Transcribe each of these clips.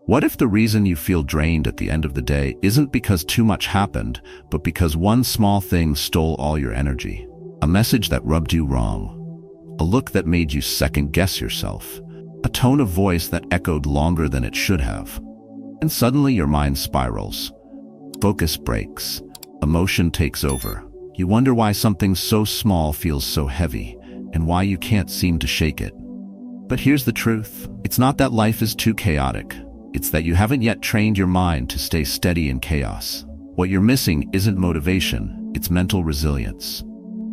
What if the reason you feel drained at the end of the day isn't because too much happened, but because one small thing stole all your energy? A message that rubbed you wrong, a look that made you second-guess yourself, a tone of voice that echoed longer than it should have. And suddenly your mind spirals. Focus breaks. Emotion takes over. You wonder why something so small feels so heavy, and why you can't seem to shake it. But here's the truth. It's not that life is too chaotic. It's that you haven't yet trained your mind to stay steady in chaos. What you're missing isn't motivation, it's mental resilience.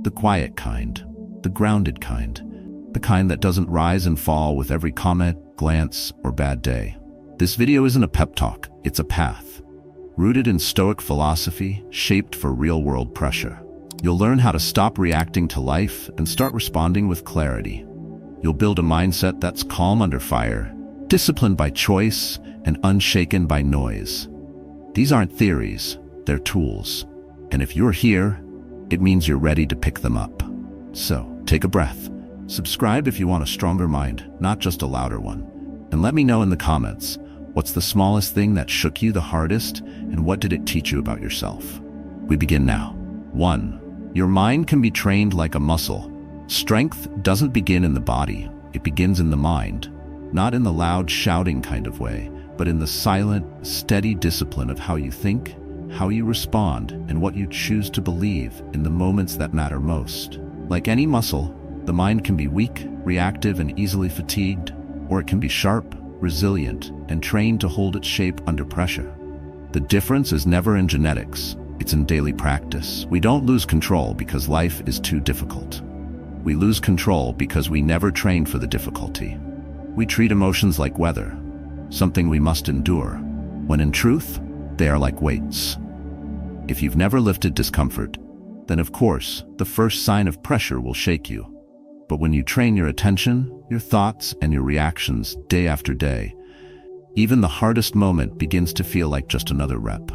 The quiet kind, the grounded kind, the kind that doesn't rise and fall with every comment, glance, or bad day. This video isn't a pep talk, it's a path. Rooted in Stoic philosophy, shaped for real-world pressure. You'll learn how to stop reacting to life and start responding with clarity. You'll build a mindset that's calm under fire, disciplined by choice, and unshaken by noise. These aren't theories, they're tools. And if you're here, it means you're ready to pick them up. So, take a breath. Subscribe if you want a stronger mind, not just a louder one. And let me know in the comments, what's the smallest thing that shook you the hardest, and what did it teach you about yourself? We begin now. 1. Your mind can be trained like a muscle. Strength doesn't begin in the body, it begins in the mind. Not in the loud shouting kind of way, but in the silent, steady discipline of how you think, how you respond, and what you choose to believe in the moments that matter most. Like any muscle, the mind can be weak, reactive, and easily fatigued, or it can be sharp, resilient, and trained to hold its shape under pressure. The difference is never in genetics, it's in daily practice. We don't lose control because life is too difficult. We lose control because we never trained for the difficulty. We treat emotions like weather, something we must endure, when in truth, they are like weights. If you've never lifted discomfort, then of course, the first sign of pressure will shake you. But when you train your attention, your thoughts, and your reactions day after day, even the hardest moment begins to feel like just another rep.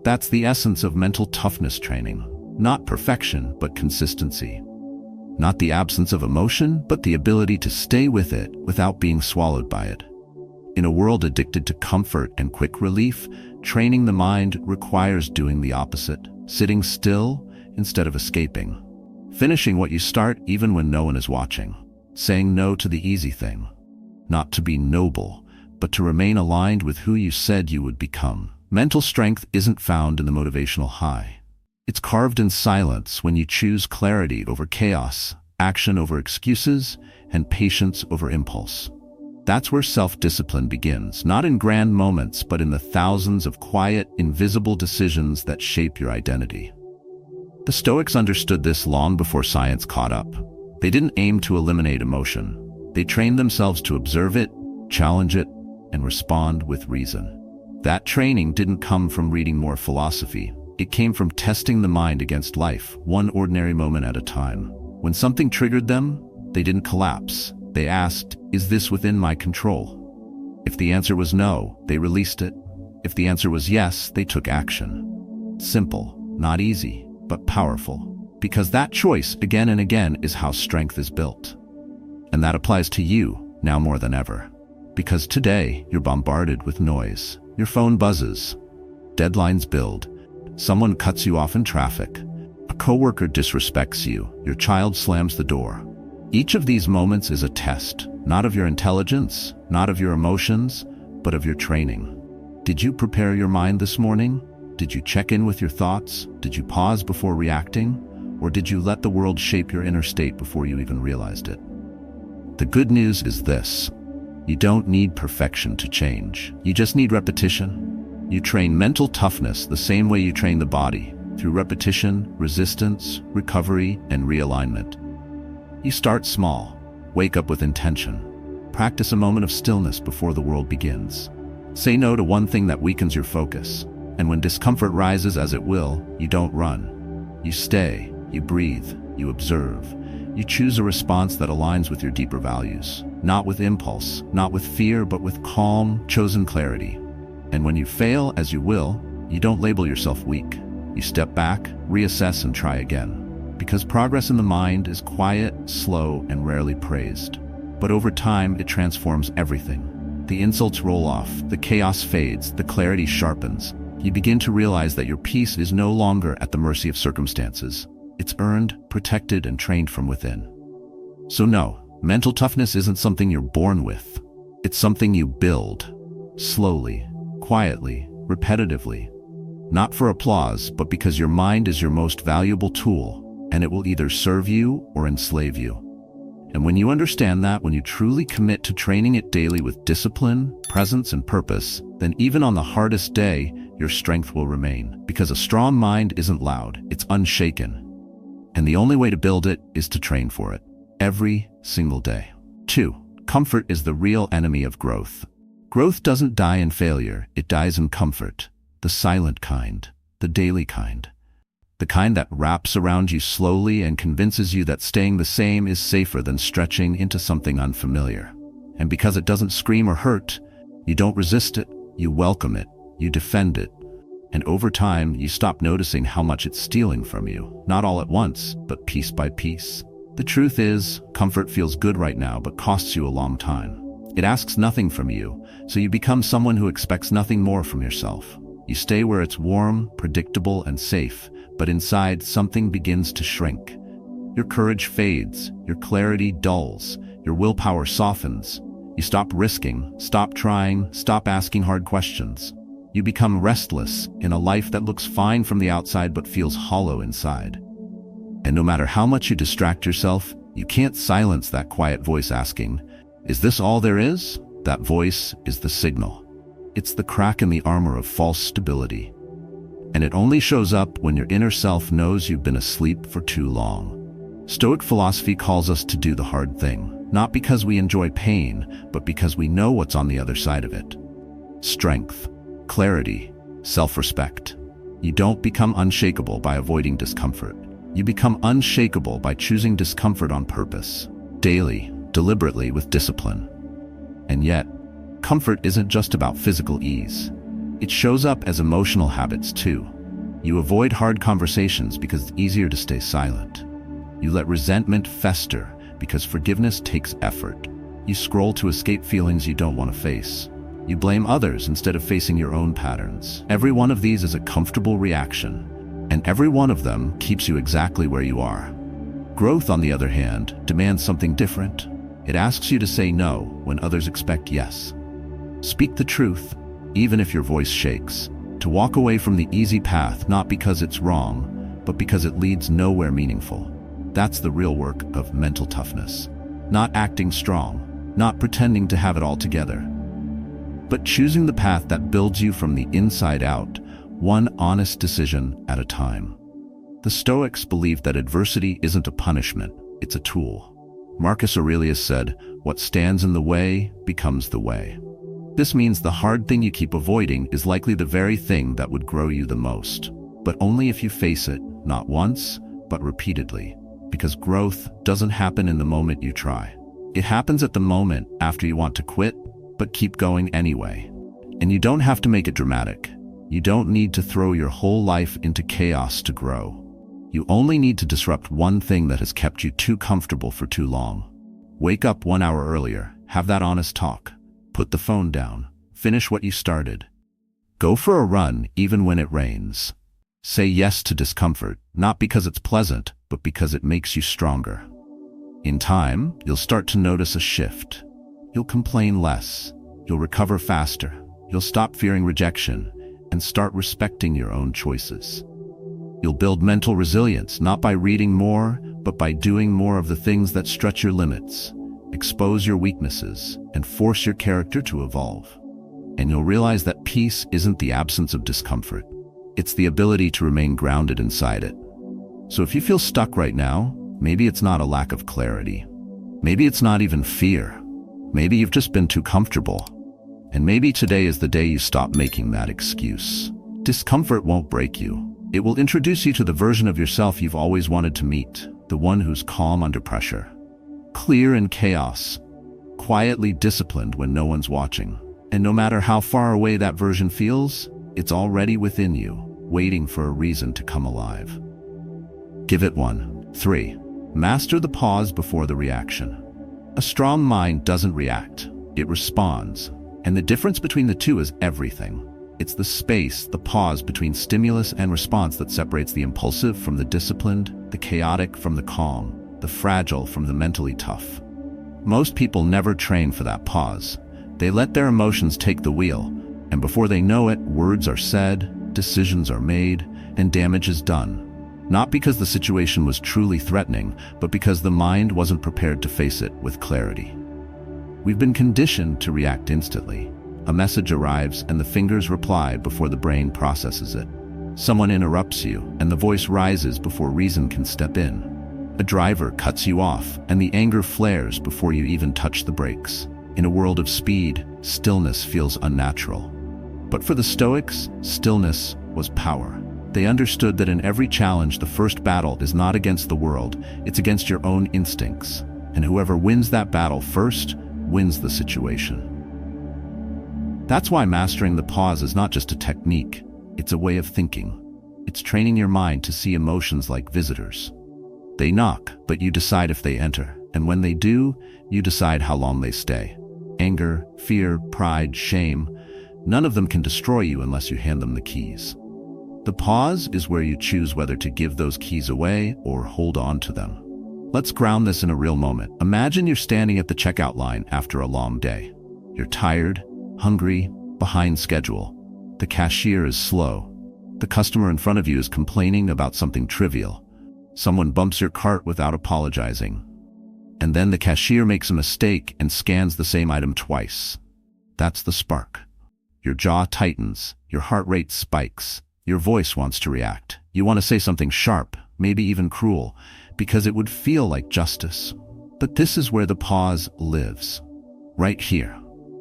That's the essence of mental toughness training. Not perfection, but consistency. Not the absence of emotion, but the ability to stay with it without being swallowed by it. In a world addicted to comfort and quick relief, training the mind requires doing the opposite, sitting still instead of escaping, finishing what you start even when no one is watching, saying no to the easy thing, not to be noble, but to remain aligned with who you said you would become. Mental strength isn't found in the motivational high. It's carved in silence when you choose clarity over chaos, action over excuses, and patience over impulse. That's where self-discipline begins, not in grand moments, but in the thousands of quiet, invisible decisions that shape your identity. The Stoics understood this long before science caught up. They didn't aim to eliminate emotion. They trained themselves to observe it, challenge it, and respond with reason. That training didn't come from reading more philosophy. It came from testing the mind against life, one ordinary moment at a time. When something triggered them, they didn't collapse. They asked, is this within my control? If the answer was no, they released it. If the answer was yes, they took action. Simple, not easy, but powerful. Because that choice, again and again, is how strength is built. And that applies to you, now more than ever. Because today, you're bombarded with noise. Your phone buzzes. Deadlines build. Someone cuts you off in traffic. A coworker disrespects you. Your child slams the door. Each of these moments is a test, not of your intelligence, not of your emotions, but of your training. Did you prepare your mind this morning? Did you check in with your thoughts? Did you pause before reacting? Or did you let the world shape your inner state before you even realized it? The good news is this. You don't need perfection to change. You just need repetition. You train mental toughness the same way you train the body, through repetition, resistance, recovery, and realignment. You start small, wake up with intention, practice a moment of stillness before the world begins. Say no to one thing that weakens your focus, and when discomfort rises, as it will, you don't run. You stay, you breathe, you observe. You choose a response that aligns with your deeper values, not with impulse, not with fear, but with calm, chosen clarity. And when you fail, as you will, you don't label yourself weak. You step back, reassess, and try again. Because progress in the mind is quiet, slow, and rarely praised. But over time, it transforms everything. The insults roll off, the chaos fades, the clarity sharpens. You begin to realize that your peace is no longer at the mercy of circumstances. It's earned, protected, and trained from within. So no, mental toughness isn't something you're born with. It's something you build. Slowly, quietly, repetitively. Not for applause, but because your mind is your most valuable tool, and it will either serve you or enslave you. And when you understand that, when you truly commit to training it daily with discipline, presence, and purpose, then even on the hardest day, your strength will remain. Because a strong mind isn't loud, it's unshaken. And the only way to build it is to train for it, every single day. 2. Comfort is the real enemy of growth. Growth doesn't die in failure, it dies in comfort. The silent kind, the daily kind. The kind that wraps around you slowly and convinces you that staying the same is safer than stretching into something unfamiliar. And because it doesn't scream or hurt, you don't resist it, you welcome it, you defend it. And over time, you stop noticing how much it's stealing from you. Not all at once, but piece by piece. The truth is, comfort feels good right now, but costs you a long time. It asks nothing from you, so you become someone who expects nothing more from yourself. You stay where it's warm, predictable, and safe, but inside something begins to shrink. Your courage fades, your clarity dulls, your willpower softens. You stop risking, stop trying, stop asking hard questions. You become restless in a life that looks fine from the outside but feels hollow inside. And no matter how much you distract yourself, you can't silence that quiet voice asking, "Is this all there is?" That voice is the signal. It's the crack in the armor of false stability. And it only shows up when your inner self knows you've been asleep for too long. Stoic philosophy calls us to do the hard thing, not because we enjoy pain, but because we know what's on the other side of it. Strength, clarity, self-respect. You don't become unshakable by avoiding discomfort. You become unshakable by choosing discomfort on purpose, daily, deliberately, with discipline. And yet, comfort isn't just about physical ease. It shows up as emotional habits too. You avoid hard conversations because it's easier to stay silent. You let resentment fester because forgiveness takes effort. You scroll to escape feelings you don't want to face. You blame others instead of facing your own patterns. Every one of these is a comfortable reaction, and every one of them keeps you exactly where you are. Growth, on the other hand, demands something different. It asks you to say no when others expect yes. Speak the truth, even if your voice shakes. To walk away from the easy path, not because it's wrong, but because it leads nowhere meaningful. That's the real work of mental toughness. Not acting strong, not pretending to have it all together, but choosing the path that builds you from the inside out, one honest decision at a time. The Stoics believed that adversity isn't a punishment, it's a tool. Marcus Aurelius said, "What stands in the way becomes the way." This means the hard thing you keep avoiding is likely the very thing that would grow you the most. But only if you face it, not once, but repeatedly. Because growth doesn't happen in the moment you try. It happens at the moment after you want to quit, but keep going anyway. And you don't have to make it dramatic. You don't need to throw your whole life into chaos to grow. You only need to disrupt one thing that has kept you too comfortable for too long. Wake up 1 hour earlier, have that honest talk. Put the phone down. Finish what you started. Go for a run even when it rains. Say yes to discomfort, not because it's pleasant, but because it makes you stronger. In time, you'll start to notice a shift. You'll complain less. You'll recover faster. You'll stop fearing rejection and start respecting your own choices. You'll build mental resilience, not by reading more, but by doing more of the things that stretch your limits. Expose your weaknesses, and force your character to evolve. And you'll realize that peace isn't the absence of discomfort. It's the ability to remain grounded inside it. So if you feel stuck right now, maybe it's not a lack of clarity. Maybe it's not even fear. Maybe you've just been too comfortable. And maybe today is the day you stop making that excuse. Discomfort won't break you. It will introduce you to the version of yourself you've always wanted to meet, the one who's calm under pressure. Clear in chaos, quietly disciplined when no one's watching. And no matter how far away that version feels, it's already within you, waiting for a reason to come alive. Give it 1. 3. Master the pause before the reaction. A strong mind doesn't react, it responds. And the difference between the two is everything. It's the space, the pause between stimulus and response that separates the impulsive from the disciplined, the chaotic from the calm, the fragile from the mentally tough. Most people never train for that pause. They let their emotions take the wheel, and before they know it, words are said, decisions are made, and damage is done. Not because the situation was truly threatening, but because the mind wasn't prepared to face it with clarity. We've been conditioned to react instantly. A message arrives and the fingers reply before the brain processes it. Someone interrupts you and the voice rises before reason can step in. A driver cuts you off and the anger flares before you even touch the brakes. In a world of speed, stillness feels unnatural. But for the Stoics, stillness was power. They understood that in every challenge, the first battle is not against the world, it's against your own instincts. And whoever wins that battle first wins the situation. That's why mastering the pause is not just a technique, it's a way of thinking. It's training your mind to see emotions like visitors. They knock, but you decide if they enter, and when they do, you decide how long they stay. Anger, fear, pride, shame, none of them can destroy you unless you hand them the keys. The pause is where you choose whether to give those keys away or hold on to them. Let's ground this in a real moment. Imagine you're standing at the checkout line after a long day. You're tired, hungry, behind schedule. The cashier is slow. The customer in front of you is complaining about something trivial. Someone bumps your cart without apologizing. And then the cashier makes a mistake and scans the same item twice. That's the spark. Your jaw tightens, your heart rate spikes, your voice wants to react. You want to say something sharp, maybe even cruel, because it would feel like justice. But this is where the pause lives. Right here.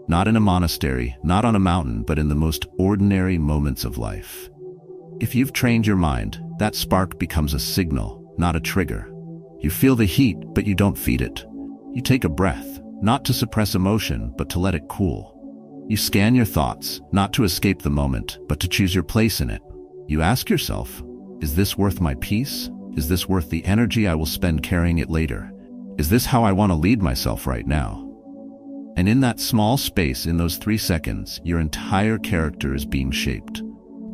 Not in a monastery, not on a mountain, but in the most ordinary moments of life. If you've trained your mind, that spark becomes a signal, not a trigger. You feel the heat, but you don't feed it. You take a breath, not to suppress emotion, but to let it cool. You scan your thoughts, not to escape the moment, but to choose your place in it. You ask yourself, is this worth my peace? Is this worth the energy I will spend carrying it later? Is this how I want to lead myself right now? And in that small space, in those 3 seconds, your entire character is being shaped.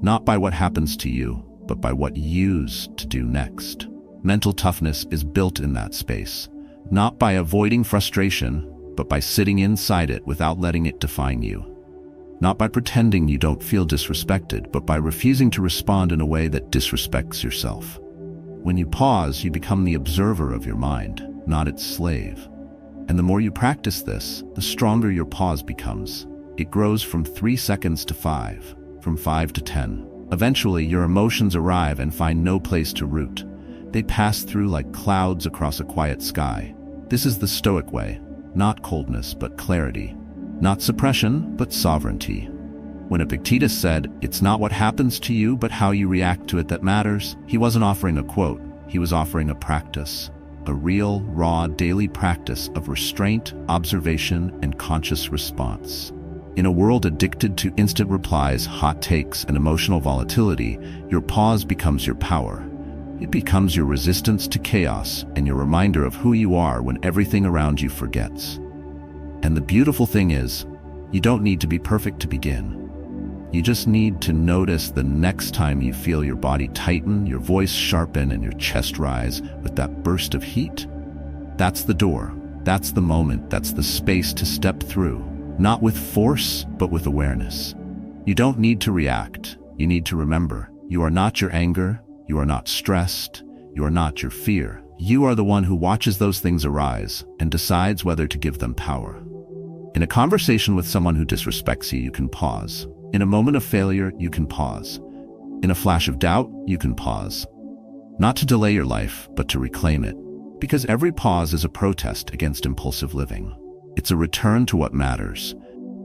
Not by what happens to you, but by what you use to do next. Mental toughness is built in that space. Not by avoiding frustration, but by sitting inside it without letting it define you. Not by pretending you don't feel disrespected, but by refusing to respond in a way that disrespects yourself. When you pause, you become the observer of your mind, not its slave. And the more you practice this, the stronger your pause becomes. It grows from 3 seconds to 5, from 5 to 10. Eventually, your emotions arrive and find no place to root. They pass through like clouds across a quiet sky. This is the Stoic way, not coldness, but clarity. Not suppression, but sovereignty. When Epictetus said, "It's not what happens to you, but how you react to it that matters," he wasn't offering a quote, he was offering a practice. A real, raw, daily practice of restraint, observation, and conscious response. In a world addicted to instant replies, hot takes, and emotional volatility, your pause becomes your power. It becomes your resistance to chaos and your reminder of who you are when everything around you forgets. And the beautiful thing is, you don't need to be perfect to begin. You just need to notice the next time you feel your body tighten, your voice sharpen, and your chest rise with that burst of heat. That's the door. That's the moment. That's the space to step through. Not with force, but with awareness. You don't need to react. You need to remember. You are not your anger. You are not stressed. You are not your fear. You are the one who watches those things arise and decides whether to give them power. In a conversation with someone who disrespects you, you can pause. In a moment of failure, you can pause. In a flash of doubt, you can pause. Not to delay your life, but to reclaim it. Because every pause is a protest against impulsive living. It's a return to what matters.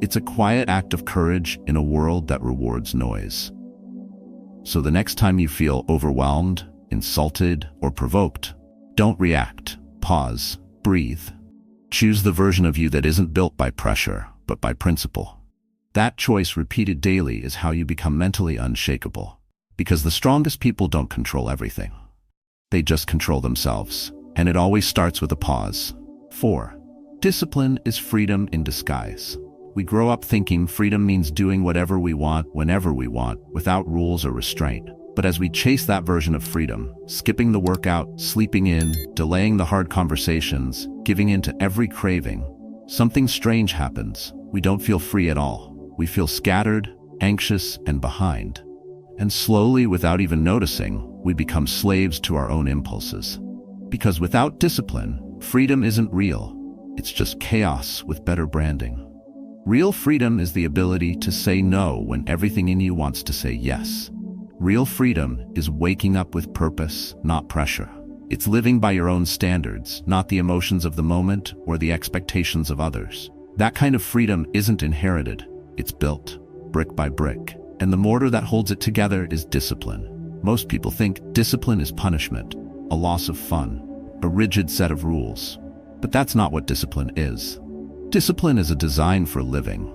It's a quiet act of courage in a world that rewards noise. So the next time you feel overwhelmed, insulted, or provoked, don't react. Pause. Breathe. Choose the version of you that isn't built by pressure, but by principle. That choice repeated daily is how you become mentally unshakable. Because the strongest people don't control everything. They just control themselves. And it always starts with a pause. 4. Discipline is freedom in disguise. We grow up thinking freedom means doing whatever we want, whenever we want, without rules or restraint. But as we chase that version of freedom, skipping the workout, sleeping in, delaying the hard conversations, giving in to every craving, something strange happens. We don't feel free at all. We feel scattered, anxious, and behind. And slowly, without even noticing, we become slaves to our own impulses. Because without discipline, freedom isn't real. It's just chaos with better branding. Real freedom is the ability to say no when everything in you wants to say yes. Real freedom is waking up with purpose, not pressure. It's living by your own standards, not the emotions of the moment or the expectations of others. That kind of freedom isn't inherited. It's built, brick by brick. And the mortar that holds it together is discipline. Most people think discipline is punishment, a loss of fun, a rigid set of rules. But that's not what discipline is. Discipline is a design for living,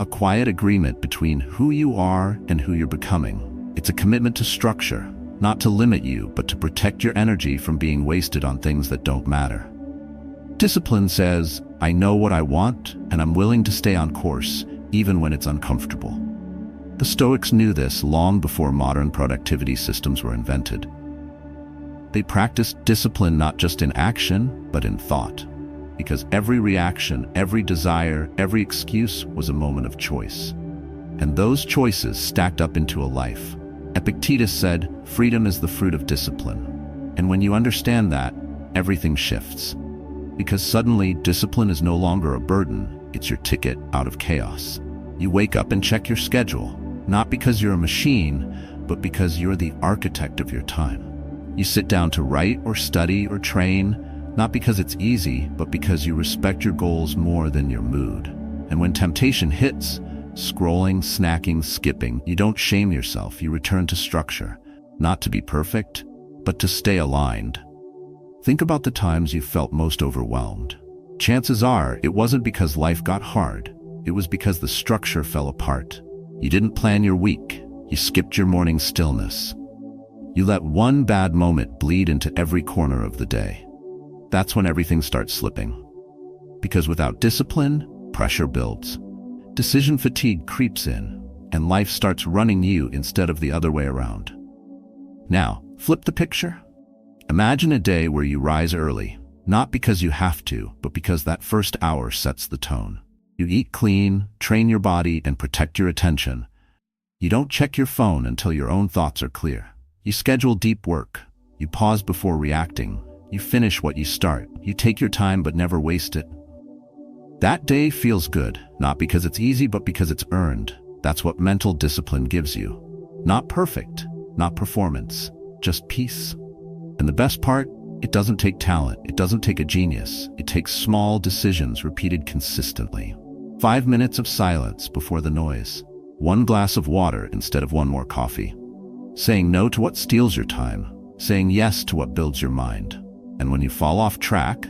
a quiet agreement between who you are and who you're becoming. It's a commitment to structure, not to limit you, but to protect your energy from being wasted on things that don't matter. Discipline says, I know what I want, and I'm willing to stay on course, even when it's uncomfortable. The Stoics knew this long before modern productivity systems were invented. They practiced discipline not just in action, but in thought. Because every reaction, every desire, every excuse was a moment of choice. And those choices stacked up into a life. Epictetus said, freedom is the fruit of discipline. And when you understand that, everything shifts. Because suddenly, discipline is no longer a burden, it's your ticket out of chaos. You wake up and check your schedule, not because you're a machine, but because you're the architect of your time. You sit down to write or study or train, not because it's easy, but because you respect your goals more than your mood. And when temptation hits, scrolling, snacking, skipping, you don't shame yourself, you return to structure, not to be perfect, but to stay aligned. Think about the times you felt most overwhelmed. Chances are, it wasn't because life got hard, it was because the structure fell apart. You didn't plan your week, you skipped your morning stillness. You let one bad moment bleed into every corner of the day. That's when everything starts slipping. Because without discipline, pressure builds. Decision fatigue creeps in, and life starts running you instead of the other way around. Now, flip the picture. Imagine a day where you rise early, not because you have to, but because that first hour sets the tone. You eat clean, train your body, and protect your attention. You don't check your phone until your own thoughts are clear. You schedule deep work. You pause before reacting. You finish what you start. You take your time but never waste it. That day feels good, not because it's easy, but because it's earned. That's what mental discipline gives you. Not perfect, not performance, just peace. And the best part, it doesn't take talent. It doesn't take a genius. It takes small decisions repeated consistently. 5 minutes of silence before the noise. 1 glass of water instead of 1 more coffee. Saying no to what steals your time. Saying yes to what builds your mind. And when you fall off track,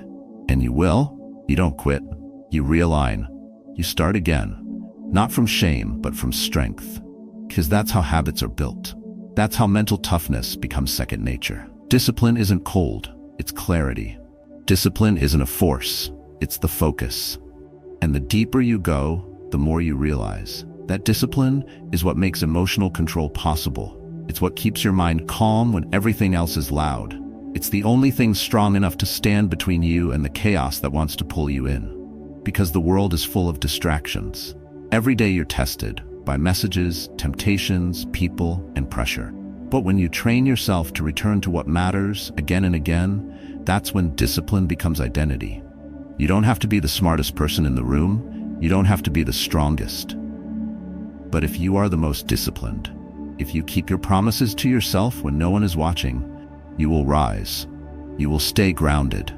and you will, you don't quit. You realign. You start again. Not from shame, but from strength. Because that's how habits are built. That's how mental toughness becomes second nature. Discipline isn't cold, it's clarity. Discipline isn't a force, it's the focus. And the deeper you go, the more you realize that discipline is what makes emotional control possible. It's what keeps your mind calm when everything else is loud. It's the only thing strong enough to stand between you and the chaos that wants to pull you in. Because the world is full of distractions. Every day you're tested by messages, temptations, people, and pressure. But when you train yourself to return to what matters again and again, that's when discipline becomes identity. You don't have to be the smartest person in the room. You don't have to be the strongest. But if you are the most disciplined, if you keep your promises to yourself when no one is watching, you will rise. You will stay grounded.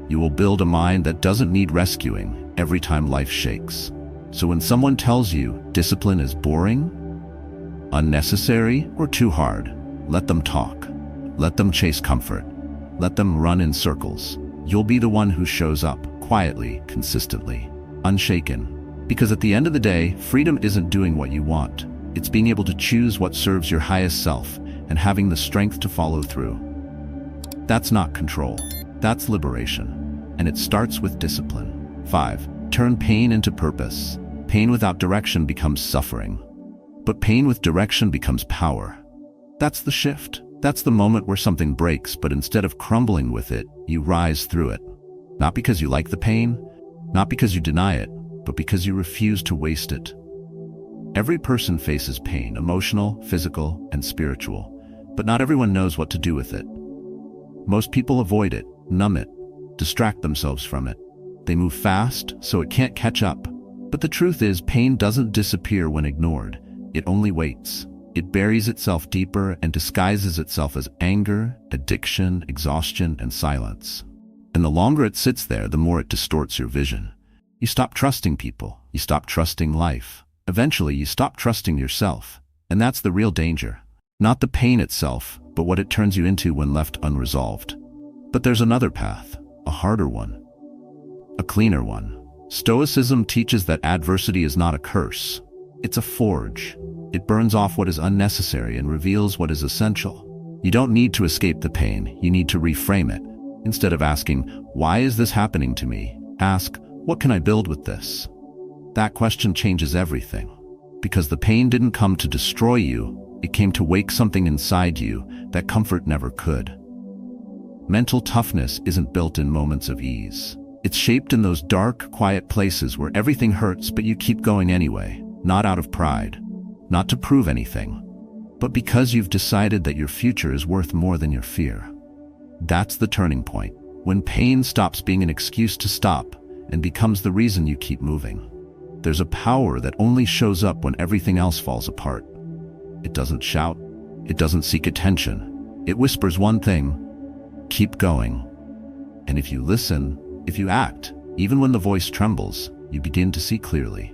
You will build a mind that doesn't need rescuing every time life shakes. So when someone tells you discipline is boring, unnecessary, or too hard, let them talk. Let them chase comfort. Let them run in circles. You'll be the one who shows up quietly, consistently, unshaken. Because at the end of the day, freedom isn't doing what you want. It's being able to choose what serves your highest self and having the strength to follow through. That's not control. That's liberation. And it starts with discipline. 5. Turn pain into purpose. Pain without direction becomes suffering. But pain with direction becomes power. That's the shift. That's the moment where something breaks, but instead of crumbling with it, you rise through it. Not because you like the pain, not because you deny it, but because you refuse to waste it. Every person faces pain, emotional, physical, and spiritual, but not everyone knows what to do with it. Most people avoid it, numb it, distract themselves from it. They move fast, so it can't catch up. But the truth is, pain doesn't disappear when ignored. It only waits. It buries itself deeper and disguises itself as anger, addiction, exhaustion, and silence. And the longer it sits there, the more it distorts your vision. You stop trusting people. You stop trusting life. Eventually, you stop trusting yourself. And that's the real danger. Not the pain itself, but what it turns you into when left unresolved. But there's another path, a harder one, a cleaner one. Stoicism teaches that adversity is not a curse. It's a forge. It burns off what is unnecessary and reveals what is essential. You don't need to escape the pain. You need to reframe it. Instead of asking, "Why is this happening to me?" ask, "What can I build with this?" That question changes everything. Because the pain didn't come to destroy you, it came to wake something inside you that comfort never could. Mental toughness isn't built in moments of ease. It's shaped in those dark, quiet places where everything hurts but you keep going anyway, not out of pride, not to prove anything, but because you've decided that your future is worth more than your fear. That's the turning point, when pain stops being an excuse to stop and becomes the reason you keep moving. There's a power that only shows up when everything else falls apart. It doesn't shout. It doesn't seek attention. It whispers one thing: keep going. And if you listen, if you act, even when the voice trembles, you begin to see clearly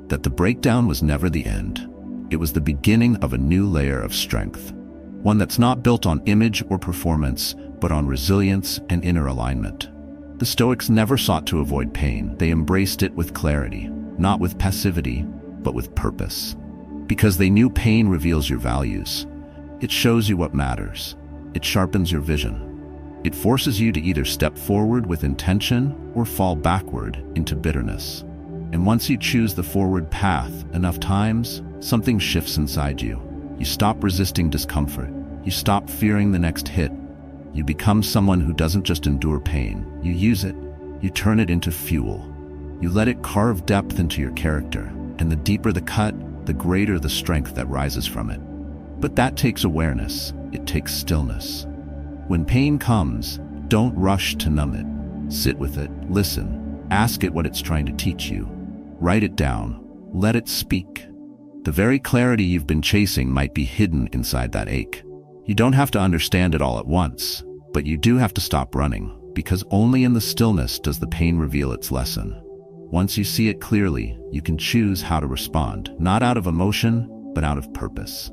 that the breakdown was never the end. It was the beginning of a new layer of strength, one that's not built on image or performance, but on resilience and inner alignment. The Stoics never sought to avoid pain. They embraced it with clarity, not with passivity, but with purpose. Because they knew pain reveals your values. It shows you what matters. It sharpens your vision. It forces you to either step forward with intention or fall backward into bitterness. And once you choose the forward path enough times, something shifts inside you. You stop resisting discomfort. You stop fearing the next hit. You become someone who doesn't just endure pain. You use it. You turn it into fuel. You let it carve depth into your character. And the deeper the cut, the greater the strength that rises from it. But that takes awareness. It takes stillness. When pain comes, don't rush to numb it. Sit with it. Listen. Ask it what it's trying to teach you. Write it down. Let it speak. The very clarity you've been chasing might be hidden inside that ache. You don't have to understand it all at once, but you do have to stop running, because only in the stillness does the pain reveal its lesson. Once you see it clearly, you can choose how to respond, not out of emotion, but out of purpose.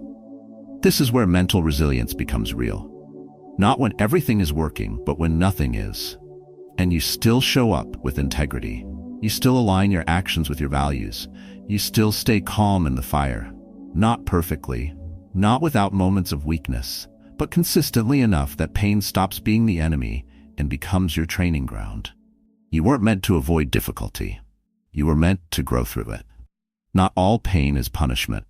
This is where mental resilience becomes real. Not when everything is working, but when nothing is. And you still show up with integrity. You still align your actions with your values. You still stay calm in the fire. Not perfectly, not without moments of weakness, but consistently enough that pain stops being the enemy and becomes your training ground. You weren't meant to avoid difficulty. You were meant to grow through it. Not all pain is punishment.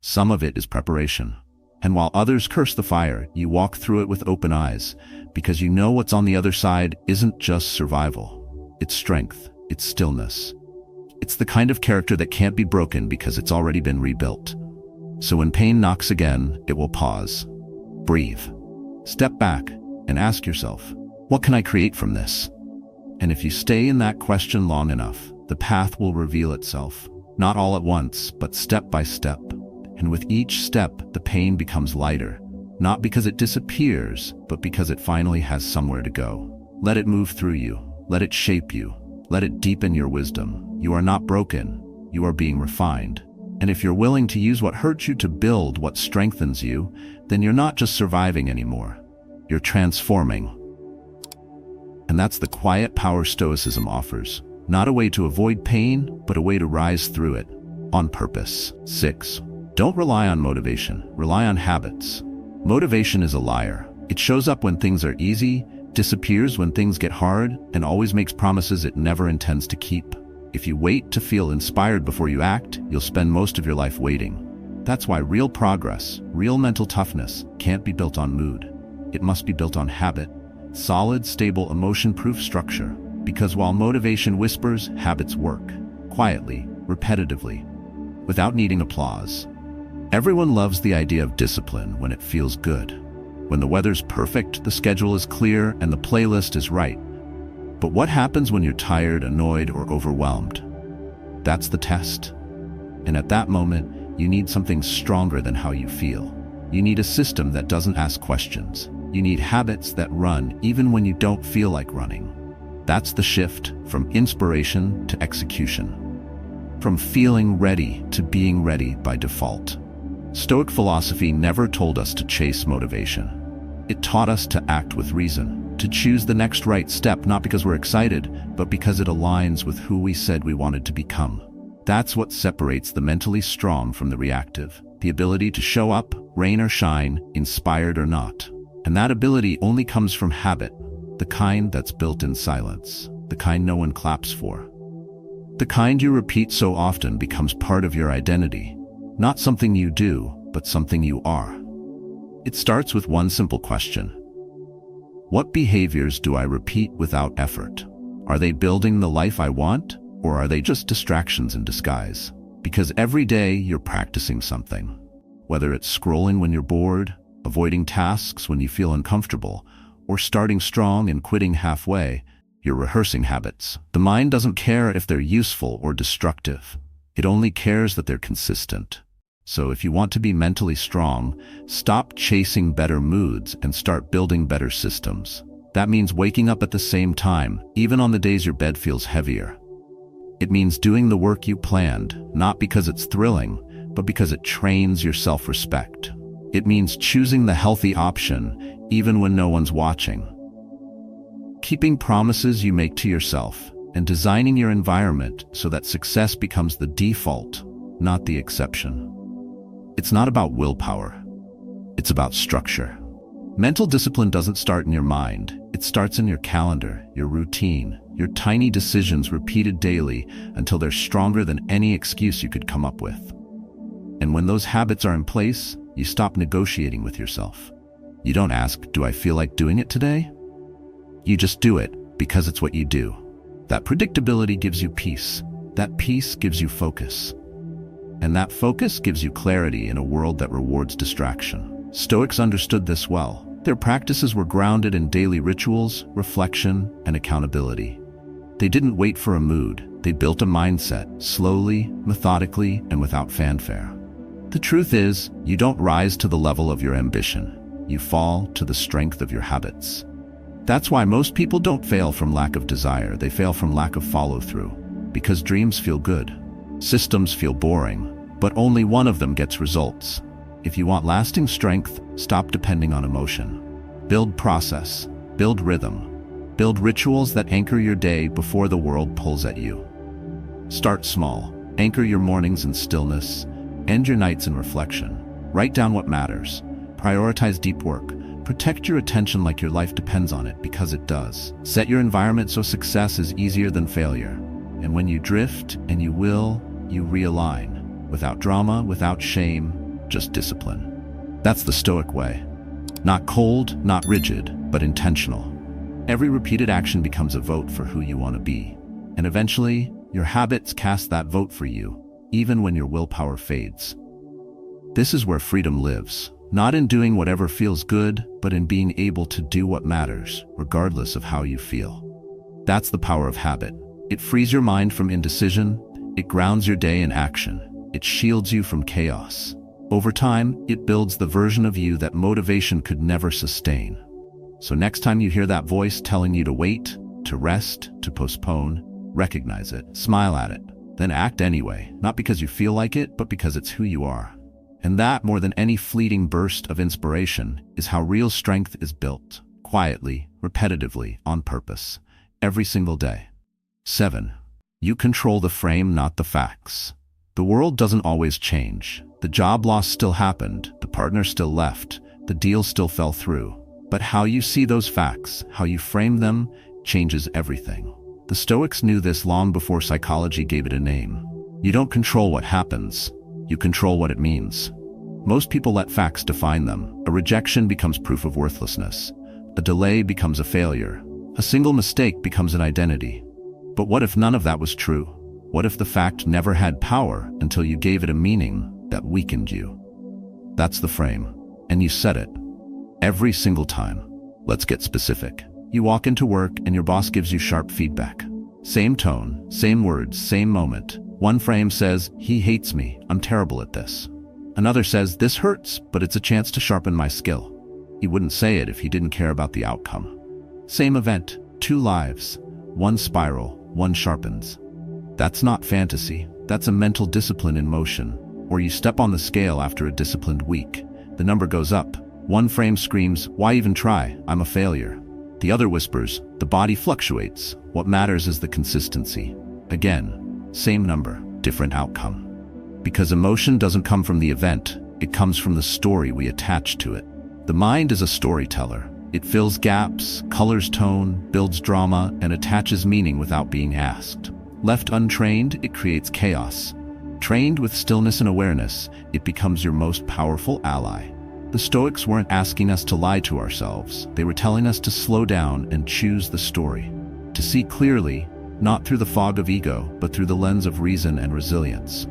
Some of it is preparation. And while others curse the fire, you walk through it with open eyes, because you know what's on the other side isn't just survival. It's strength. It's stillness. It's the kind of character that can't be broken because it's already been rebuilt. So when pain knocks again, it will pause. Breathe. Step back and ask yourself, what can I create from this? And if you stay in that question long enough, the path will reveal itself. Not all at once, but step by step. And with each step, the pain becomes lighter. Not because it disappears, but because it finally has somewhere to go. Let it move through you. Let it shape you. Let it deepen your wisdom. You are not broken. You are being refined. And if you're willing to use what hurts you to build what strengthens you, then you're not just surviving anymore. You're transforming. And that's the quiet power Stoicism offers. Not a way to avoid pain, but a way to rise through it. On purpose. 6. Don't rely on motivation. Rely on habits. Motivation is a liar. It shows up when things are easy, disappears when things get hard, and always makes promises it never intends to keep. If you wait to feel inspired before you act, you'll spend most of your life waiting. That's why real progress, real mental toughness, can't be built on mood. It must be built on habit, solid, stable, emotion-proof structure. Because while motivation whispers, habits work, quietly, repetitively, without needing applause. Everyone loves the idea of discipline when it feels good. When the weather's perfect, the schedule is clear, and the playlist is right. But what happens when you're tired, annoyed, or overwhelmed? That's the test. And at that moment, you need something stronger than how you feel. You need a system that doesn't ask questions. You need habits that run even when you don't feel like running. That's the shift from inspiration to execution. From feeling ready to being ready by default. Stoic philosophy never told us to chase motivation. It taught us to act with reason, to choose the next right step not because we're excited, but because it aligns with who we said we wanted to become. That's what separates the mentally strong from the reactive, the ability to show up, rain or shine, inspired or not. And that ability only comes from habit, the kind that's built in silence, the kind no one claps for. The kind you repeat so often becomes part of your identity. Not something you do, but something you are. It starts with one simple question. What behaviors do I repeat without effort? Are they building the life I want, or are they just distractions in disguise? Because every day you're practicing something. Whether it's scrolling when you're bored, avoiding tasks when you feel uncomfortable, or starting strong and quitting halfway, you're rehearsing habits. The mind doesn't care if they're useful or destructive. It only cares that they're consistent. So if you want to be mentally strong, stop chasing better moods and start building better systems. That means waking up at the same time, even on the days your bed feels heavier. It means doing the work you planned, not because it's thrilling, but because it trains your self-respect. It means choosing the healthy option, even when no one's watching. Keeping promises you make to yourself, and designing your environment so that success becomes the default, not the exception. It's not about willpower. It's about structure. Mental discipline doesn't start in your mind. It starts in your calendar, your routine, your tiny decisions repeated daily until they're stronger than any excuse you could come up with. And when those habits are in place, you stop negotiating with yourself. You don't ask, do I feel like doing it today? You just do it because it's what you do. That predictability gives you peace. That peace gives you focus. And that focus gives you clarity in a world that rewards distraction. Stoics understood this well. Their practices were grounded in daily rituals, reflection, and accountability. They didn't wait for a mood. They built a mindset, slowly, methodically, and without fanfare. The truth is, you don't rise to the level of your ambition. You fall to the strength of your habits. That's why most people don't fail from lack of desire. They fail from lack of follow-through. Because dreams feel good. Systems feel boring, but only one of them gets results. If you want lasting strength, stop depending on emotion. Build process, build rhythm, build rituals that anchor your day before the world pulls at you. Start small, anchor your mornings in stillness, end your nights in reflection. Write down what matters, prioritize deep work, protect your attention like your life depends on it, because it does. Set your environment so success is easier than failure. And when you drift, and you will, you realign. Without drama, without shame, just discipline. That's the Stoic way. Not cold, not rigid, but intentional. Every repeated action becomes a vote for who you want to be. And eventually, your habits cast that vote for you, even when your willpower fades. This is where freedom lives. Not in doing whatever feels good, but in being able to do what matters, regardless of how you feel. That's the power of habit. It frees your mind from indecision, it grounds your day in action, it shields you from chaos. Over time, it builds the version of you that motivation could never sustain. So next time you hear that voice telling you to wait, to rest, to postpone, recognize it, smile at it, then act anyway, not because you feel like it, but because it's who you are. And that, more than any fleeting burst of inspiration, is how real strength is built, quietly, repetitively, on purpose, every single day. 7. You control the frame, not the facts. The world doesn't always change. The job loss still happened, the partner still left, the deal still fell through. But how you see those facts, how you frame them, changes everything. The Stoics knew this long before psychology gave it a name. You don't control what happens, you control what it means. Most people let facts define them. A rejection becomes proof of worthlessness. A delay becomes a failure. A single mistake becomes an identity. But what if none of that was true? What if the fact never had power until you gave it a meaning that weakened you? That's the frame, and you set it. Every single time. Let's get specific. You walk into work and your boss gives you sharp feedback. Same tone, same words, same moment. One frame says, "He hates me, I'm terrible at this." Another says, "This hurts, but it's a chance to sharpen my skill." He wouldn't say it if he didn't care about the outcome. Same event, two lives. One spiral, one sharpens. That's not fantasy, that's a mental discipline in motion. Or you step on the scale after a disciplined week. The number goes up. One frame screams, "Why even try? I'm a failure." The other whispers, "The body fluctuates. What matters is the consistency." Again, same number, different outcome. Because emotion doesn't come from the event, it comes from the story we attach to it. The mind is a storyteller. It fills gaps, colors tone, builds drama, and attaches meaning without being asked. Left untrained, it creates chaos. Trained with stillness and awareness, it becomes your most powerful ally. The Stoics weren't asking us to lie to ourselves. They were telling us to slow down and choose the story. To see clearly, not through the fog of ego, but through the lens of reason and resilience.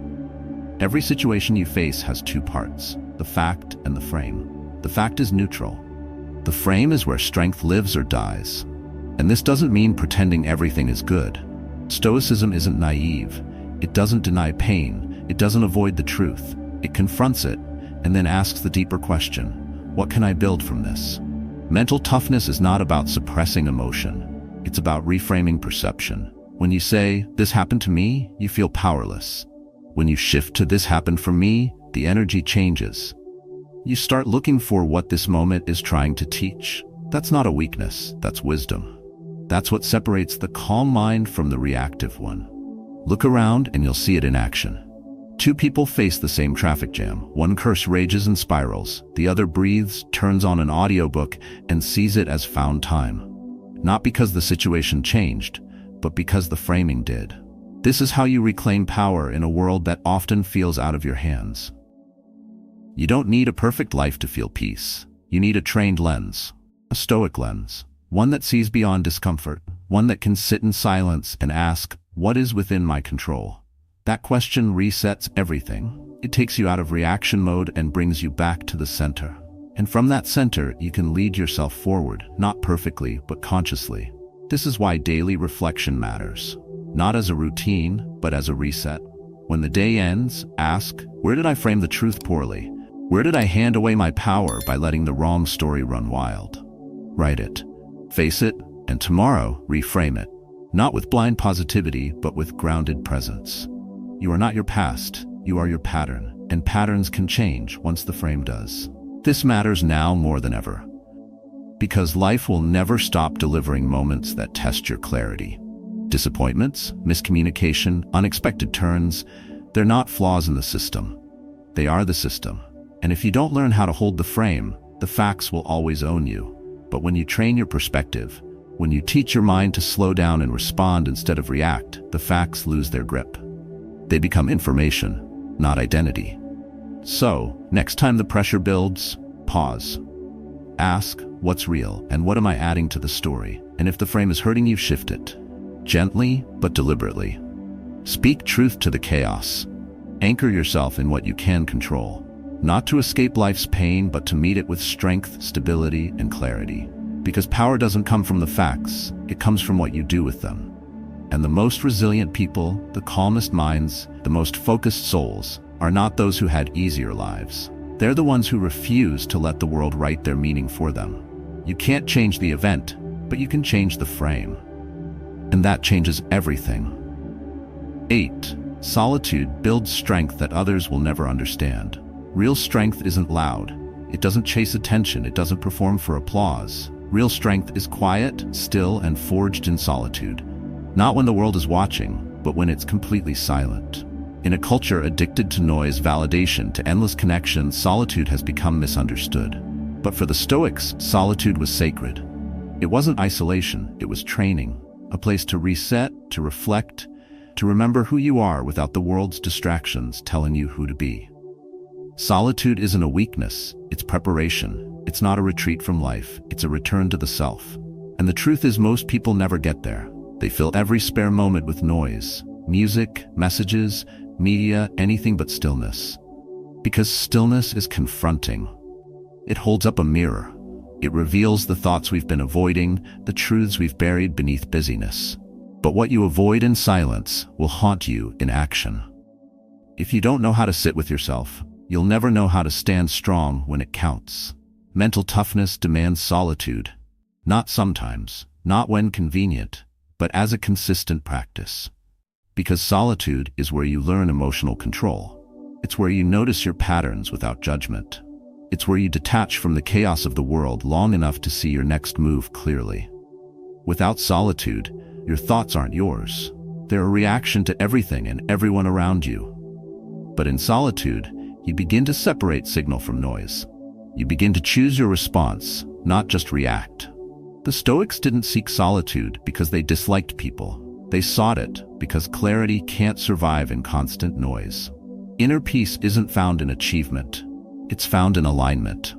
Every situation you face has two parts, the fact and the frame. The fact is neutral. The frame is where strength lives or dies. And this doesn't mean pretending everything is good. Stoicism isn't naive. It doesn't deny pain. It doesn't avoid the truth. It confronts it, and then asks the deeper question, what can I build from this? Mental toughness is not about suppressing emotion. It's about reframing perception. When you say, "This happened to me," you feel powerless. When you shift to "This happened for me," the energy changes. You start looking for what this moment is trying to teach. That's not a weakness, that's wisdom. That's what separates the calm mind from the reactive one. Look around and you'll see it in action. Two people face the same traffic jam. One curse rages and spirals. The other breathes, turns on an audiobook, and sees it as found time. Not because the situation changed, but because the framing did. This is how you reclaim power in a world that often feels out of your hands. You don't need a perfect life to feel peace. You need a trained lens, a Stoic lens, one that sees beyond discomfort, one that can sit in silence and ask, what is within my control? That question resets everything. It takes you out of reaction mode and brings you back to the center. And from that center, you can lead yourself forward, not perfectly, but consciously. This is why daily reflection matters. Not as a routine, but as a reset. When the day ends, ask, where did I frame the truth poorly? Where did I hand away my power by letting the wrong story run wild? Write it, face it, and tomorrow, reframe it. Not with blind positivity, but with grounded presence. You are not your past, you are your pattern, and patterns can change once the frame does. This matters now more than ever. Because life will never stop delivering moments that test your clarity. Disappointments, miscommunication, unexpected turns, they're not flaws in the system. They are the system. And if you don't learn how to hold the frame, the facts will always own you. But when you train your perspective, when you teach your mind to slow down and respond instead of react, the facts lose their grip. They become information, not identity. So, next time the pressure builds, pause. Ask, what's real, and what am I adding to the story? And if the frame is hurting you, shift it. Gently, but deliberately. Speak truth to the chaos. Anchor yourself in what you can control. Not to escape life's pain, but to meet it with strength, stability, and clarity. Because power doesn't come from the facts, it comes from what you do with them. And the most resilient people, the calmest minds, the most focused souls, are not those who had easier lives. They're the ones who refuse to let the world write their meaning for them. You can't change the event, but you can change the frame. And that changes everything. 8. Solitude builds strength that others will never understand. Real strength isn't loud. It doesn't chase attention. It doesn't perform for applause. Real strength is quiet, still, and forged in solitude. Not when the world is watching, but when it's completely silent. In a culture addicted to noise, validation, to endless connection, solitude has become misunderstood. But for the Stoics, solitude was sacred. It wasn't isolation, it was training. a place to reset, to reflect, to remember who you are without the world's distractions telling you who to be. Solitude isn't a weakness, it's preparation. It's not a retreat from life, it's a return to the self. And the truth is, most people never get there. They fill every spare moment with noise, music, messages, media, anything but stillness. Because stillness is confronting. It holds up a mirror. It reveals the thoughts we've been avoiding, the truths we've buried beneath busyness. But what you avoid in silence will haunt you in action. If you don't know how to sit with yourself, you'll never know how to stand strong when it counts. Mental toughness demands solitude. Not sometimes, not when convenient, but as a consistent practice. Because solitude is where you learn emotional control. It's where you notice your patterns without judgment. It's where you detach from the chaos of the world long enough to see your next move clearly. Without solitude, your thoughts aren't yours. They're a reaction to everything and everyone around you. But in solitude, you begin to separate signal from noise. You begin to choose your response, not just react. The Stoics didn't seek solitude because they disliked people. They sought it because clarity can't survive in constant noise. Inner peace isn't found in achievement. It's found in alignment.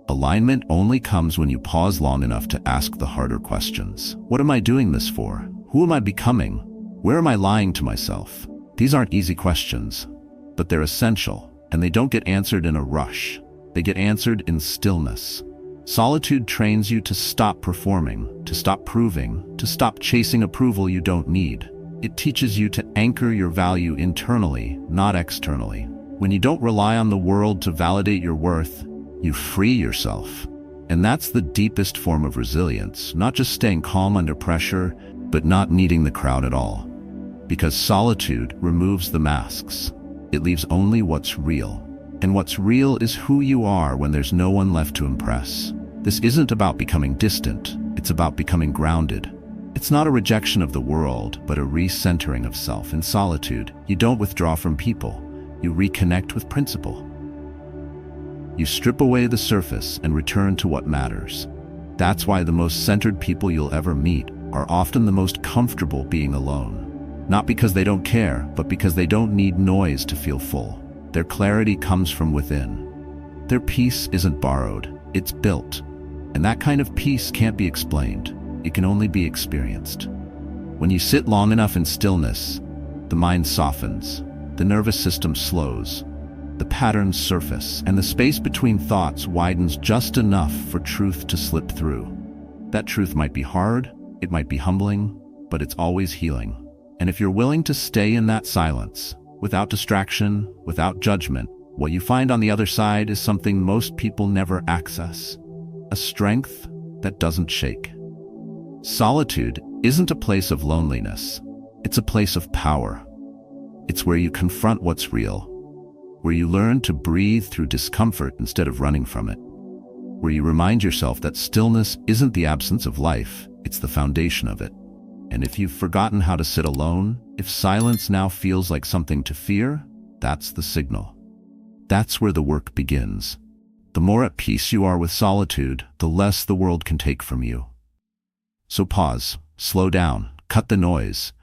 Alignment only comes when you pause long enough to ask the harder questions. What am I doing this for? Who am I becoming? Where am I lying to myself? These aren't easy questions, but they're essential, and they don't get answered in a rush. They get answered in stillness. Solitude trains you to stop performing, to stop proving, to stop chasing approval you don't need. It teaches you to anchor your value internally, not externally. When you don't rely on the world to validate your worth, you free yourself. And that's the deepest form of resilience, not just staying calm under pressure, but not needing the crowd at all. Because solitude removes the masks. It leaves only what's real. And what's real is who you are when there's no one left to impress. This isn't about becoming distant, it's about becoming grounded. It's not a rejection of the world, but a recentering of self. In solitude, you don't withdraw from people, you reconnect with principle. You strip away the surface and return to what matters. That's why the most centered people you'll ever meet are often the most comfortable being alone. Not because they don't care, but because they don't need noise to feel full. Their clarity comes from within. Their peace isn't borrowed, it's built. And that kind of peace can't be explained. It can only be experienced. When you sit long enough in stillness, the mind softens, the nervous system slows, the patterns surface, and the space between thoughts widens just enough for truth to slip through. That truth might be hard, it might be humbling, but it's always healing. And if you're willing to stay in that silence, without distraction, without judgment, what you find on the other side is something most people never access. A strength that doesn't shake. Solitude isn't a place of loneliness. It's a place of power. It's where you confront what's real, where you learn to breathe through discomfort instead of running from it, where you remind yourself that stillness isn't the absence of life, it's the foundation of it. And if you've forgotten how to sit alone, if silence now feels like something to fear, that's the signal. That's where the work begins. The more at peace you are with solitude, the less the world can take from you. So pause, slow down, cut the noise.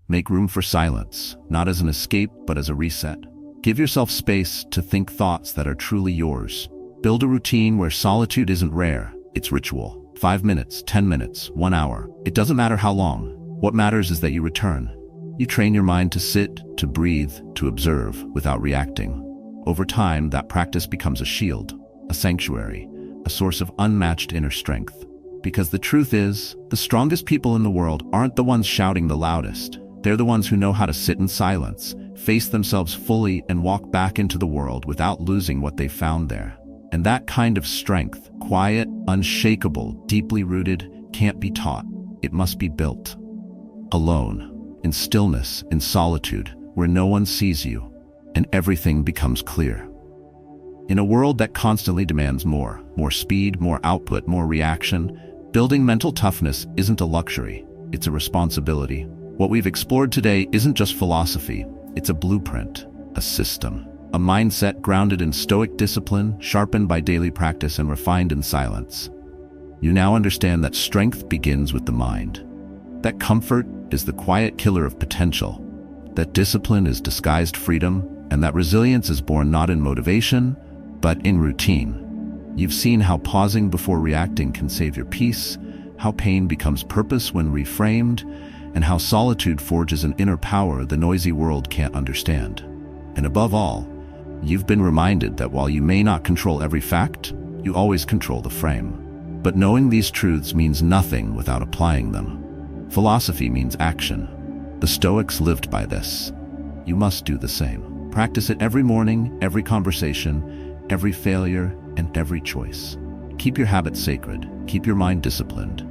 Make room for silence, not as an escape, but as a reset. Give yourself space to think thoughts that are truly yours. Build a routine where solitude isn't rare, it's ritual. 5 minutes, 10 minutes, 1 hour. It doesn't matter how long. What matters is that you return. You train your mind to sit, to breathe, to observe without reacting. Over time, that practice becomes a shield, a sanctuary, a source of unmatched inner strength. Because the truth is, the strongest people in the world aren't the ones shouting the loudest. They're the ones who know how to sit in silence, face themselves fully, and walk back into the world without losing what they found there. And that kind of strength, quiet, unshakable, deeply rooted, can't be taught. It must be built. Alone, in stillness, in solitude, where no one sees you, and everything becomes clear. In a world that constantly demands more speed, more output, more reaction, building mental toughness isn't a luxury, it's a responsibility. What we've explored today isn't just philosophy, it's a blueprint, a system, a mindset grounded in Stoic discipline, sharpened by daily practice and refined in silence. You now understand that strength begins with the mind. That comfort is the quiet killer of potential, that discipline is disguised freedom, and that resilience is born not in motivation, but in routine. You've seen how pausing before reacting can save your peace, how pain becomes purpose when reframed, and how solitude forges an inner power the noisy world can't understand. And above all, you've been reminded that while you may not control every fact, you always control the frame. But knowing these truths means nothing without applying them. Philosophy means action. The Stoics lived by this. You must do the same. Practice it every morning, every conversation, every failure, and every choice. Keep your habits sacred, keep your mind disciplined,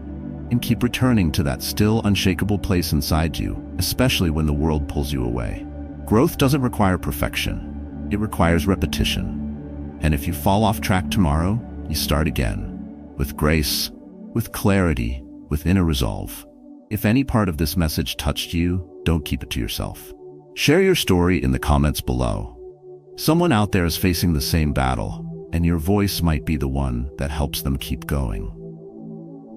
and keep returning to that still, unshakable place inside you, especially when the world pulls you away. Growth doesn't require perfection. It requires repetition. And if you fall off track tomorrow, you start again. With grace, with clarity, with inner resolve. If any part of this message touched you, don't keep it to yourself. Share your story in the comments below. Someone out there is facing the same battle, and your voice might be the one that helps them keep going.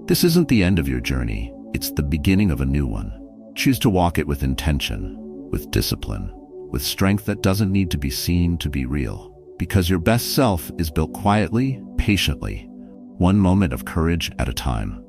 This isn't the end of your journey, it's the beginning of a new one. Choose to walk it with intention, with discipline, with strength that doesn't need to be seen to be real. Because your best self is built quietly, patiently, one moment of courage at a time.